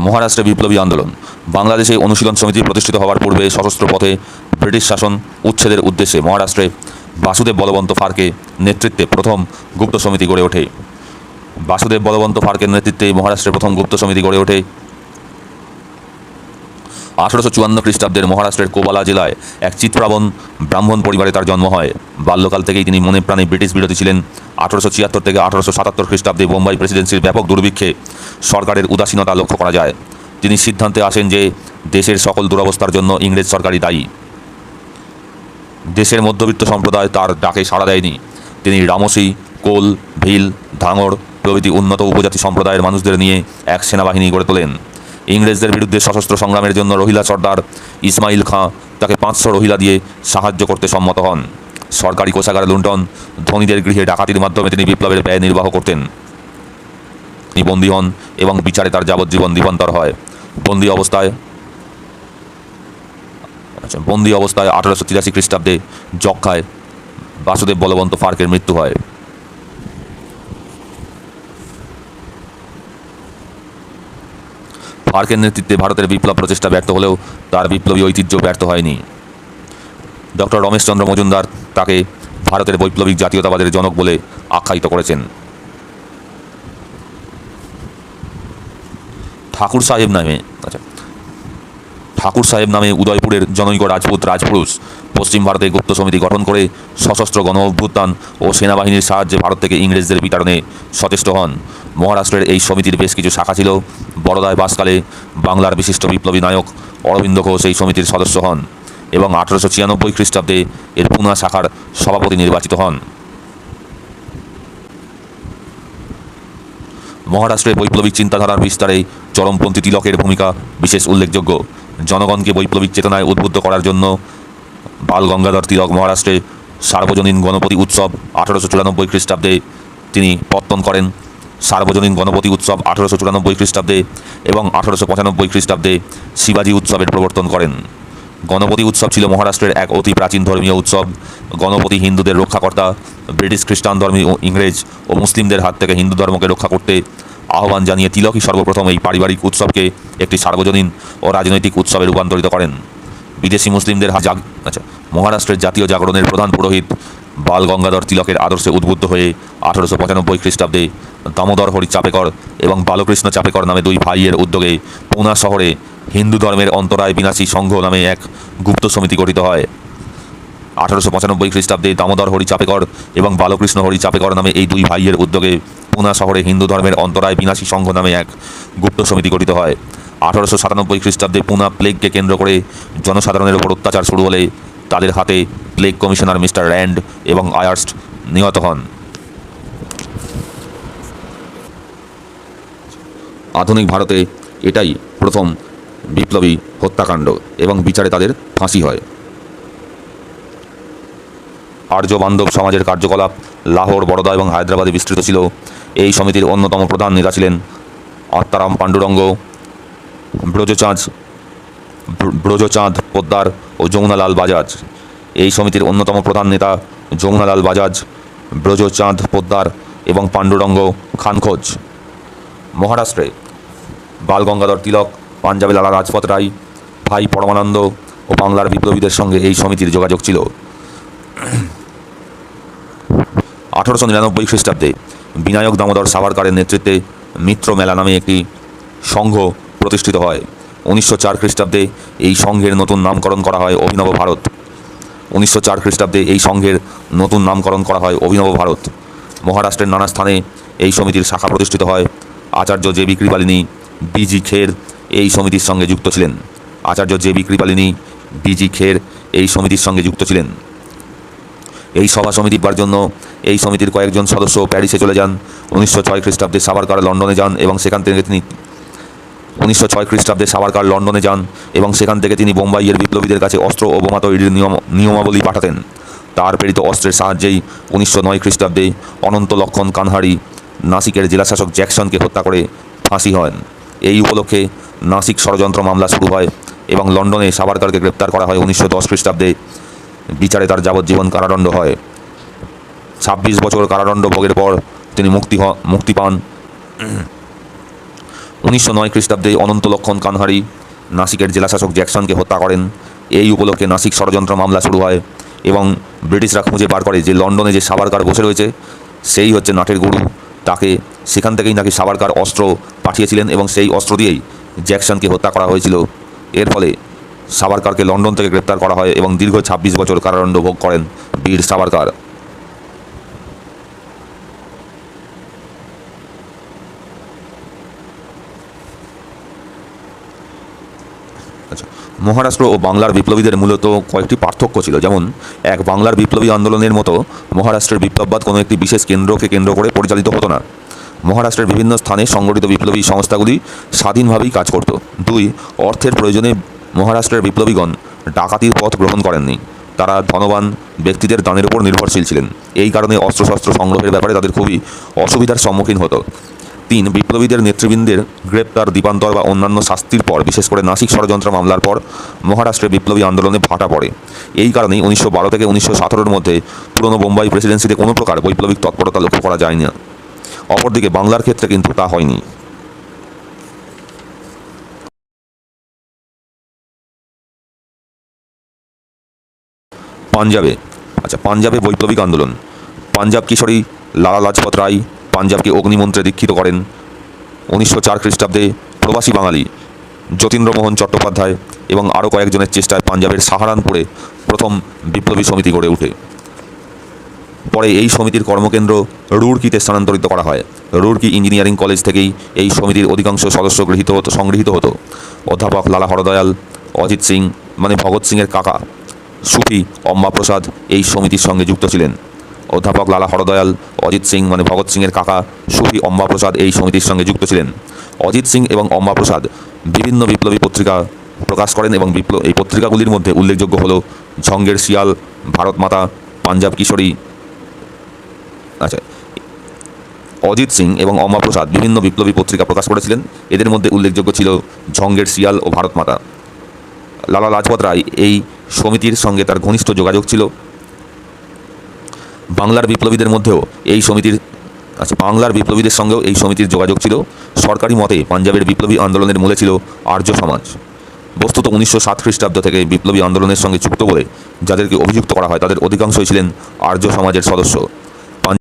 মহারাষ্ট্রে বিপ্লবী আন্দোলন। বাংলাদেশে অনুশীলন সমিতি প্রতিষ্ঠিত হওয়ার পূর্বে সশস্ত্র পথে ব্রিটিশ শাসন উচ্ছেদের উদ্দেশ্যে মহারাষ্ট্রে বাসুদেব বলবন্ত ফারকে নেতৃত্বে প্রথম গুপ্ত সমিতি গড়ে ওঠে। বাসুদেব বলবন্ত ফারকের নেতৃত্বে মহারাষ্ট্রে প্রথম গুপ্ত সমিতি গড়ে ওঠে। 1854 খ্রিস্টাব্দের মহারাষ্ট্রের কোবালা জেলায় এক চিত্রাবন ব্রাহ্মণ পরিবারে তার জন্ম হয়। বাল্যকাল থেকেই তিনি মনে প্রাণে ব্রিটিশ বিরোধী ছিলেন। 1876 থেকে 1877 খ্রিস্টাব্দে বোম্বাই প্রেসিডেন্সির ব্যাপক দুর্ভিক্ষে সরকারের উদাসীনতা লক্ষ্য করা যায়। তিনি সিদ্ধান্তে আসেন যে দেশের সকল দুরবস্থার জন্য ইংরেজ সরকারই দায়ী। দেশের মধ্যবিত্ত সম্প্রদায় তার ডাকে সাড়া দেয়নি। তিনি রামসি, কোল, ভিল, ধাঙড় প্রভৃতি উন্নত উপজাতি সম্প্রদায়ের মানুষদের নিয়ে এক সেনাবাহিনী গড়ে তোলেন। ইংরেজদের বিরুদ্ধে সশস্ত্র সংগ্রামের জন্য রহিলা সর্দার ইসমাইল খাঁ তাকে 500 রহিলা দিয়ে সাহায্য করতে সম্মত হন। সরকারি কোষাগার লুণ্ঠন, ধনীদের গৃহে ডাকাতির মাধ্যমে তিনি বিপ্লবের ব্যয় নির্বাহ করতেন। তিনি বন্দী হন এবং বিচারে তার যাবজ্জীবন দ্বীপান্তর হয়। বন্দী অবস্থায় 1883 খ্রিস্টাব্দে যক্ষায় বাসুদেব বলবন্ত ফারকের মৃত্যু হয়। ফারকের নেতৃত্বে ভারতের বিপ্লব প্রচেষ্টা ব্যর্থ হলেও তার বিপ্লবী ঐতিহ্য ব্যর্থ হয়নি। ডক্টর রমেশচন্দ্র মজুমদার তাকে ভারতের বৈপ্লবিক জাতীয়তাবাদের জনক বলে আখ্যায়িত করেছেন। ঠাকুর সাহেব নামে উদয়পুরের জনৈক রাজপুত রাজপুরুষ পশ্চিম ভারতে গুপ্ত সমিতি গঠন করে সশস্ত্র গণ অভ্যুত্থান ও সেনাবাহিনীর সাহায্যে ভারত থেকে ইংরেজদের বিতাড়নে সচেষ্ট হন। মহারাষ্ট্রের এই সমিতির বেশ কিছু শাখা ছিল। বরোদায় বাসকালে বাংলার বিশিষ্ট বিপ্লবী নায়ক অরবিন্দ ঘোষ এই সমিতির সদস্য হন এবং 1896 খ্রিস্টাব্দে এর পুনা শাখার সভাপতি নির্বাচিত হন। মহারাষ্ট্রে বৈপ্লবিক চিন্তাধারার বিস্তারে চরমপন্থী তিলকের ভূমিকা বিশেষ উল্লেখযোগ্য। জনগণকে বৈপ্লবিক চেতনায় উদ্বুদ্ধ করার জন্য বাল গঙ্গাধর তিলক মহারাষ্ট্রে সার্বজনীন গণপতি উৎসব 1894 খ্রিস্টাব্দে তিনি পত্তন করেন। সার্বজনীন গণপতি উৎসব 1894 খ্রিস্টাব্দে এবং 1895 খ্রিস্টাব্দে শিবাজী উৎসবের প্রবর্তন করেন। গণপতি উৎসব ছিল মহারাষ্ট্রের এক অতি প্রাচীন ধর্মীয় উৎসব। গণপতি হিন্দুদের রক্ষাকর্তা। ব্রিটিশ খ্রিস্টান ধর্মী ও ইংরেজ ও মুসলিমদের হাত থেকে হিন্দু ধর্মকে রক্ষা করতে আহ্বান জানিয়ে তিলকই সর্বপ্রথম এই পারিবারিক উৎসবকে একটি সার্বজনীন ও রাজনৈতিক উৎসবে রূপান্তরিত করেন। বিদেশি মুসলিমদের মহারাষ্ট্রের জাতীয় জাগরণের প্রধান পুরোহিত বাল গঙ্গাধর তিলকের আদর্শে উদ্বুদ্ধ হয়ে 1895 খ্রিস্টাব্দে দামোদর হরি চাপেকর এবং বালকৃষ্ণ চাপেকর নামে দুই ভাইয়ের উদ্যোগে পুনা শহরে হিন্দু ধর্মের অন্তরায় বিনাশী সংঘ নামে এক গুপ্ত সমিতি গঠিত হয়। 1895 খ্রিস্টাব্দে দামোদর হরি চাপেকর এবং বালকৃষ্ণ হরি চাপেকর নামে এই দুই ভাইয়ের উদ্যোগে পুনা শহরে হিন্দু ধর্মের অন্তরায় বিনাশী সংঘ নামে এক গুপ্ত সমিতি গঠিত হয়। 1897 খ্রিস্টাব্দে পুনা প্লেগকে কেন্দ্র করে জনসাধারণের উপর অত্যাচার শুরু হলে তাদের হাতে প্লেগ কমিশনার মিস্টার র্যান্ড এবং আয়ার্স্ট নিহত হন। আধুনিক ভারতে এটাই প্রথম বিপ্লবী হত্যাকাণ্ড এবং বিচারে তাদের ফাঁসি হয়। আর্য বান্ধব সমাজের কার্যকলাপ লাহোর, বরোদা এবং হায়দ্রাবাদে বিস্তৃত ছিল। এই সমিতির অন্যতম প্রধান নেতা ছিলেন আত্মারাম পাণ্ডুরঙ্গ, ব্রজচাঁদ পোদ্দার ও যমুনালাল বাজাজ। এই সমিতির অন্যতম প্রধান নেতা যমুনালাল বাজাজ, ব্রজচাঁদ পোদ্দার এবং পাণ্ডুরঙ্গ খানখোজ। মহারাষ্ট্রে বাল গঙ্গাধর তিলক, পাঞ্জাবে লালা রাজপথ রায়, ভাই পরমানন্দ ও বাংলার বিপ্লবীদের সঙ্গে এই সমিতির যোগাযোগ ছিল। 1899 খ্রিস্টাব্দে বিনায়ক দামোদর সাভারকারের নেতৃত্বে মিত্র মেলা নামে একটি সংঘ প্রতিষ্ঠিত হয়। 1904 খ্রিস্টাব্দে এই সংঘের নতুন নামকরণ করা হয় অভিনব ভারত। 1904 খ্রিস্টাব্দে এই সংঘের নতুন নামকরণ করা হয় অভিনব ভারত। মহারাষ্ট্রের নানা স্থানে এই সমিতির শাখা প্রতিষ্ঠিত হয়। আচার্য জে.বি. কৃপালিনী, বি.জি. খের এই সমিতির সঙ্গে যুক্ত ছিলেন। আচার্য জে.বি. কৃপালিনী, বি.জি. খের এই সমিতির সঙ্গে যুক্ত ছিলেন। এই সভা সমিতি করার জন্য এই সমিতির কয়েকজন সদস্য প্যারিসে চলে যান। 1906 খ্রিস্টাব্দে সাভারকার লন্ডনে যান এবং সেখান থেকে তিনি বোম্বাইয়ের বিপ্লবীদের কাছে অস্ত্র ও বোমা তৈরির নিয়মাবলী পাঠাতেন। তার প্রেরিত অস্ত্রের সাহায্যেই 1909 খ্রিস্টাব্দে অনন্ত লক্ষণ কানহারি নাসিকের জেলাশাসক জ্যাকসনকে হত্যা করে ফাঁসি হন। এই উপলক্ষে নাসিক ষড়যন্ত্র মামলা শুরু হয় এবং লন্ডনে সাভারকারকে গ্রেপ্তার করা হয়। 1910 খ্রিস্টাব্দে বিচারে তার যাবজ্জীবন কারাদণ্ড হয়। 26 বছর কারাদণ্ড ভোগের পর তিনি মুক্তি পান। 1909 খ্রিস্টাব্দে অনন্ত লক্ষণ কানহারি নাসিকের জেলাশাসক জ্যাকসনকে হত্যা করেন। এই উপলক্ষে নাসিক ষড়যন্ত্র মামলা শুরু হয় এবং ব্রিটিশরা খুঁজে বার করে যে লন্ডনে যে সাভারকার বসে রয়েছে সেই হচ্ছে নাটের গুরু। তাকে সেখান থেকেই নাকি সাভারকার অস্ত্র পাঠিয়েছিলেন এবং সেই অস্ত্র দিয়েই জ্যাকসনকে হত্যা করা হয়েছিল। এর ফলে সাভারকারকে লন্ডন থেকে গ্রেপ্তার করা হয় এবং দীর্ঘ 26 বছর কারাদণ্ড ভোগ করেন বীর সাভারকার। মহারাষ্ট্র ও বাংলার বিপ্লবীদের মূলত কয়েকটি পার্থক্য ছিল, যেমন এক বাংলার বিপ্লবী আন্দোলনের মতো মহারাষ্ট্রের বিপ্লববাদ কোনো একটি বিশেষ কেন্দ্রকে কেন্দ্র করে পরিচালিত হতো না। মহারাষ্ট্রের বিভিন্ন স্থানে সংগঠিত বিপ্লবী সংস্থাগুলি স্বাধীনভাবেই কাজ করত। 2, অর্থের প্রয়োজনে মহারাষ্ট্রের বিপ্লবীগণ ডাকাতির পথ গ্রহণ করেননি। তারা ধনবান ব্যক্তিদের দানের উপর নির্ভরশীল ছিলেন। এই কারণে অস্ত্রশস্ত্র সংগ্রহের ব্যাপারে তাদের খুবই অসুবিধার সম্মুখীন হতো। 3, বিপ্লবীদের নেতৃবৃন্দের গ্রেপ্তার, দ্বীপান্তর বা অন্যান্য শাস্তির পর, বিশেষ করে নাসিক ষড়যন্ত্র মামলার পর মহারাষ্ট্রের বিপ্লবী আন্দোলনে ভাটা পড়ে। এই কারণেই 1912 থেকে 1917-র মধ্যে পুরনো বোম্বাই প্রেসিডেন্সিতে কোনো প্রকার বৈপ্লবিক তৎপরতা লক্ষ্য করা যায় না। অপরদিকে বাংলার ক্ষেত্রে কিন্তু তা হয়নি। পাঞ্জাবে বৈপ্লবিক আন্দোলন। পাঞ্জাব কিশোরী লালা লাজপত রায় পাঞ্জাবকে অগ্নিমন্ত্রে দীক্ষিত করেন। 1904 খ্রিস্টাব্দে প্রবাসী বাঙালি যতীন্দ্রমোহন চট্টোপাধ্যায় এবং আরও কয়েকজনের চেষ্টায় পাঞ্জাবের সাহারানপুরে প্রথম বিপ্লবী সমিতি গড়ে ওঠে। পরে এই সমিতির কর্মকেন্দ্র রুড়কিতে স্থানান্তরিত করা হয়। রুড়কি ইঞ্জিনিয়ারিং কলেজ থেকেই এই সমিতির অধিকাংশ সদস্য সংগৃহীত হতো। অধ্যাপক লালা হরদয়াল, অজিত সিং মানে ভগৎ সিংয়ের কাকা, সুফি অম্বা প্রসাদ এই সমিতির সঙ্গে যুক্ত ছিলেন। অধ্যাপক লালা হরদয়াল, অজিত সিং মানে ভগৎ সিংয়ের কাকা, সুফি অম্বা প্রসাদ এই সমিতির সঙ্গে যুক্ত ছিলেন। অজিত সিং এবং অম্বা প্রসাদ বিভিন্ন বিপ্লবী পত্রিকা প্রকাশ করেন এবং এই পত্রিকাগুলির মধ্যে উল্লেখযোগ্য হল ঝঙ্গের শিয়াল, ভারত মাতা, পাঞ্জাব কিশোরী। অজিত সিং এবং অম্বা প্রসাদ বিভিন্ন বিপ্লবী পত্রিকা প্রকাশ করেছিলেন। এদের মধ্যে উল্লেখযোগ্য ছিল ঝঙ্গের শিয়াল ও ভারত মাতা। লালা লাজপত রায় এই সমিতির সঙ্গে তার ঘনিষ্ঠ যোগাযোগ ছিল। বাংলার বিপ্লবীদের সঙ্গেও এই সমিতির যোগাযোগ ছিল। সরকারি মতে পাঞ্জাবের বিপ্লবী আন্দোলনের মূলে ছিল আর্য সমাজ। বস্তুত 1907 খ্রিস্টাব্দ থেকে বিপ্লবী আন্দোলনের সঙ্গে যুক্ত বলে যাদেরকে অভিযুক্ত করা হয় তাদের অধিকাংশই ছিলেন আর্য সমাজের সদস্য।